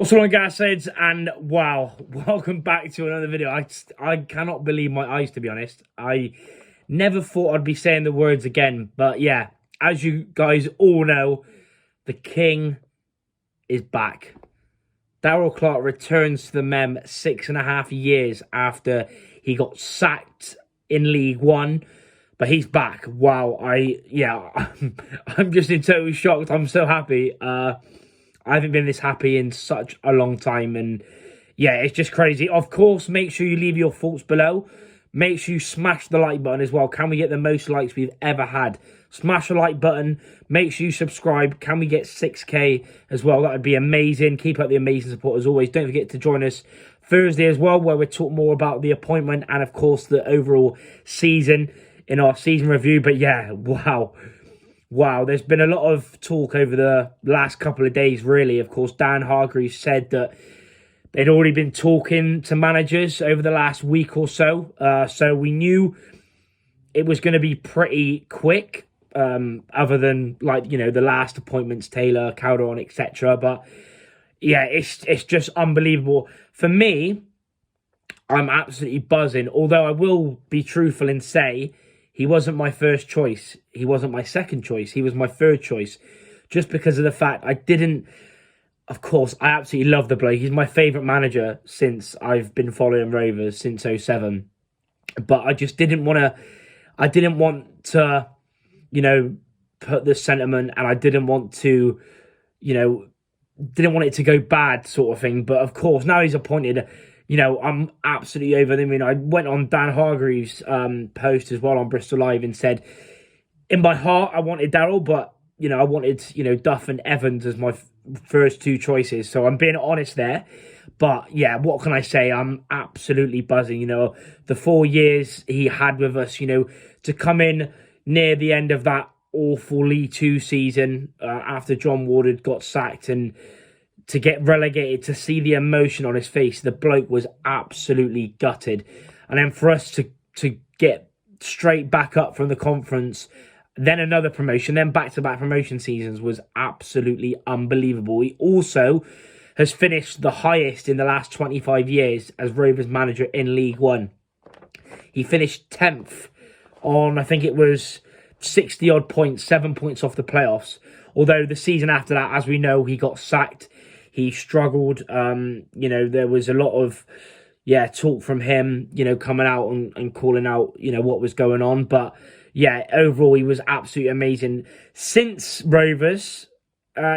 What's going on, guys? And wow, welcome back to another video. I cannot believe my eyes, to be honest. I never thought I'd be saying the words again, but yeah, as you guys all know, the king is back. Darrell Clarke returns to the Mem 6.5 years after he got sacked in League One, but he's back. Wow, I'm just in total shock. I'm so happy. I haven't been this happy in such a long time, and yeah, it's just crazy. Of course, make sure you leave your thoughts below. Make sure you smash the like button as well. Can we get the most likes we've ever had? Smash the like button. Make sure you subscribe. Can we get 6K as well? That would be amazing. Keep up the amazing support as always. Don't forget to join us Thursday as well, where we'll talk more about the appointment and, of course, the overall season in our season review. But yeah, wow, there's been a lot of talk over the last couple of days, really. Of course, Dan Hargreaves said that they'd already been talking to managers over the last week or so. So we knew it was going to be pretty quick, other than, the last appointments, Taylor, Calderon, etc. But yeah, it's just unbelievable. For me, I'm absolutely buzzing. Although I will be truthful and say, he wasn't my first choice. He wasn't my second choice. He was my third choice. Just because of the fact of course, I absolutely love the bloke. He's my favourite manager since I've been following Rovers, since '07. But I just didn't want to, put the sentiment, and I didn't want to, didn't want it to go bad sort of thing. But of course, now he's appointed, I'm absolutely over them. I mean, I went on Dan Hargreaves' post as well on Bristol Live and said, in my heart, I wanted Darrell, but, I wanted, Duff and Evans as my first two choices. So I'm being honest there. But, yeah, what can I say? I'm absolutely buzzing. The 4 years he had with us, to come in near the end of that awful League Two season after John Ward had got sacked and to get relegated, to see the emotion on his face. The bloke was absolutely gutted. And then for us to get straight back up from the conference, then another promotion, then back-to-back promotion seasons was absolutely unbelievable. He also has finished the highest in the last 25 years as Rovers manager in League One. He finished 10th on, I think it was 60-odd points, 7 points off the playoffs. Although the season after that, as we know, he got sacked. He struggled. There was a lot of, talk from him, coming out and calling out, what was going on. But, yeah, overall, he was absolutely amazing. Since Rovers,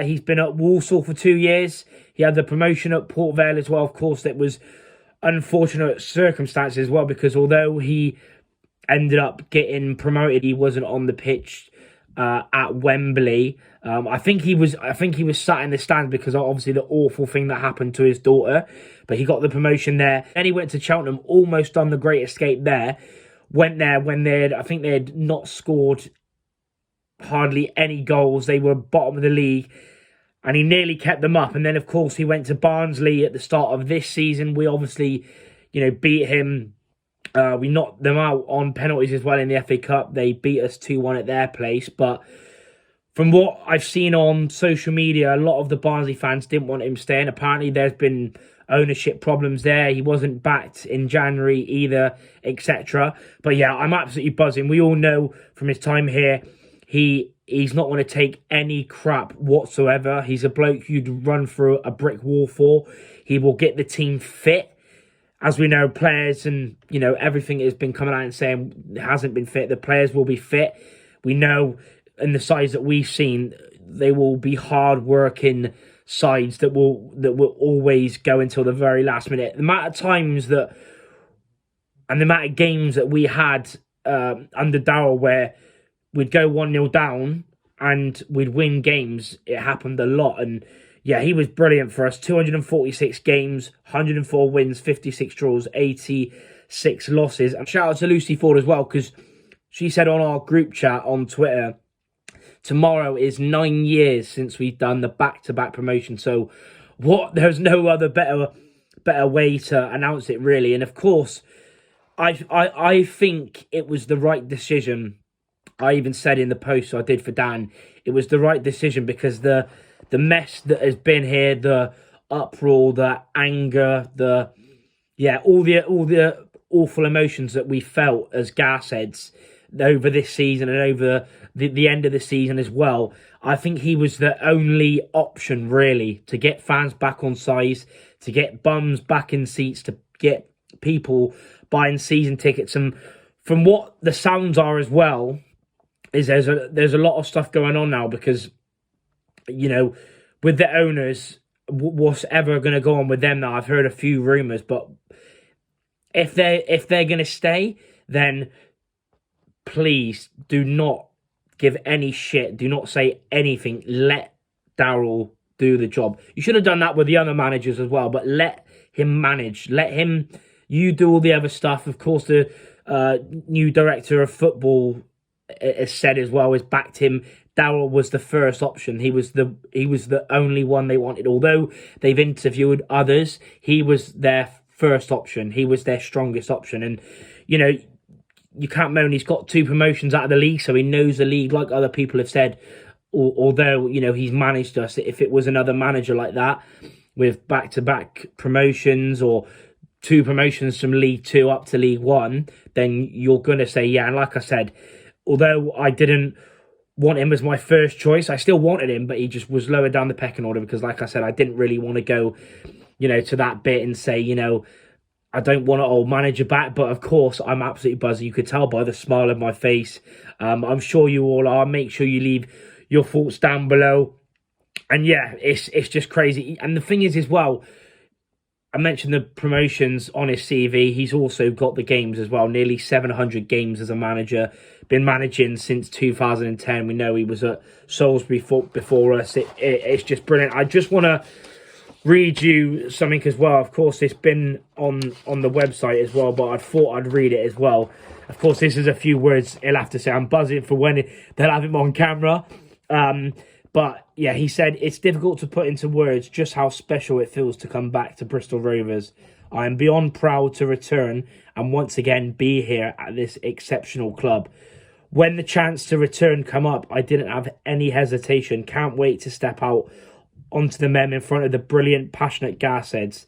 he's been at Walsall for 2 years. He had the promotion at Port Vale as well. Of course, it was unfortunate circumstances as well, because although he ended up getting promoted, he wasn't on the pitch at Wembley. I think he was sat in the stands because obviously the awful thing that happened to his daughter. But he got the promotion there. Then he went to Cheltenham, almost done the Great Escape there. Went there when they had not scored hardly any goals. They were bottom of the league, and he nearly kept them up. And then, of course, he went to Barnsley at the start of this season. We obviously, beat him. We knocked them out on penalties as well in the FA Cup. They beat us 2-1 at their place. But from what I've seen on social media, a lot of the Barnsley fans didn't want him staying. Apparently, there's been ownership problems there. He wasn't backed in January either, etc. But yeah, I'm absolutely buzzing. We all know from his time here, he's not going to take any crap whatsoever. He's a bloke you'd run through a brick wall for. He will get the team fit. As we know, players and, everything has been coming out and saying it hasn't been fit. The players will be fit. We know in the sides that we've seen, they will be hard-working sides that will always go until the very last minute. The amount of times and the amount of games that we had under Darrell where we'd go 1-0 down and we'd win games, it happened a lot. And yeah, he was brilliant for us. 246 games, 104 wins, 56 draws, 86 losses. And shout out to Lucy Ford as well, because she said on our group chat on Twitter, tomorrow is 9 years since we've done the back-to-back promotion. So there's no other better way to announce it, really. And of course, I think it was the right decision. I even said in the post I did for Dan, it was the right decision because the mess that has been here, the uproar, the anger, all the awful emotions that we felt as Gasheads over this season and over the end of the season as well. I think he was the only option, really, to get fans back on sides, to get bums back in seats, to get people buying season tickets. And from what the sounds are as well, is there's a lot of stuff going on now because, you know, with the owners, what's ever going to go on with them now? I've heard a few rumours, but if they're going to stay, then please do not give any shit. Do not say anything. Let Darrell do the job. You should have done that with the other managers as well, but let him manage. You do all the other stuff. Of course, the new director of football has said as well, has backed him. Darrell was the first option. He was the only one they wanted. Although they've interviewed others, he was their first option. He was their strongest option. And, you know, you can't moan. He's got 2 promotions out of the league, so he knows the league, like other people have said. Although, you know, he's managed us. If it was another manager like that, with back-to-back promotions or 2 promotions from League 2 up to League 1, then you're going to say, yeah. And like I said, although I didn't want him as my first choice, I still wanted him, but he just was lower down the pecking order because, like I said, I didn't really want to go, you know, to that bit and say, you know, I don't want an old manager back. But of course, I'm absolutely buzzing. You could tell by the smile on my face. I'm sure you all are. Make sure you leave your thoughts down below. And yeah, it's just crazy. And the thing is as well, I mentioned the promotions on his CV. He's also got the games as well. Nearly 700 games as a manager. Been managing since 2010. We know he was at Salisbury before us. It's just brilliant. I just want to read you something as well. Of course, it's been on the website as well, but I thought I'd read it as well. Of course, this is a few words he'll have to say. I'm buzzing for when they'll have him on camera. But yeah, he said, it's difficult to put into words just how special it feels to come back to Bristol Rovers. I am beyond proud to return and once again be here at this exceptional club. When the chance to return come up, I didn't have any hesitation. Can't wait to step out onto the men in front of the brilliant, passionate Gasheads.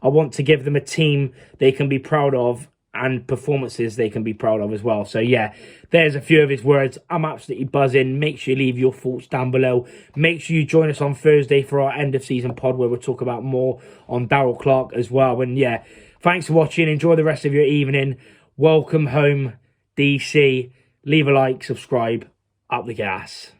I want to give them a team they can be proud of and performances they can be proud of as well. So yeah, there's a few of his words. I'm absolutely buzzing. Make sure you leave your thoughts down below. Make sure you join us on Thursday for our end of season pod where we'll talk about more on Darrell Clarke as well. And yeah, thanks for watching. Enjoy the rest of your evening. Welcome home, DC. Leave a like, subscribe, up the gas.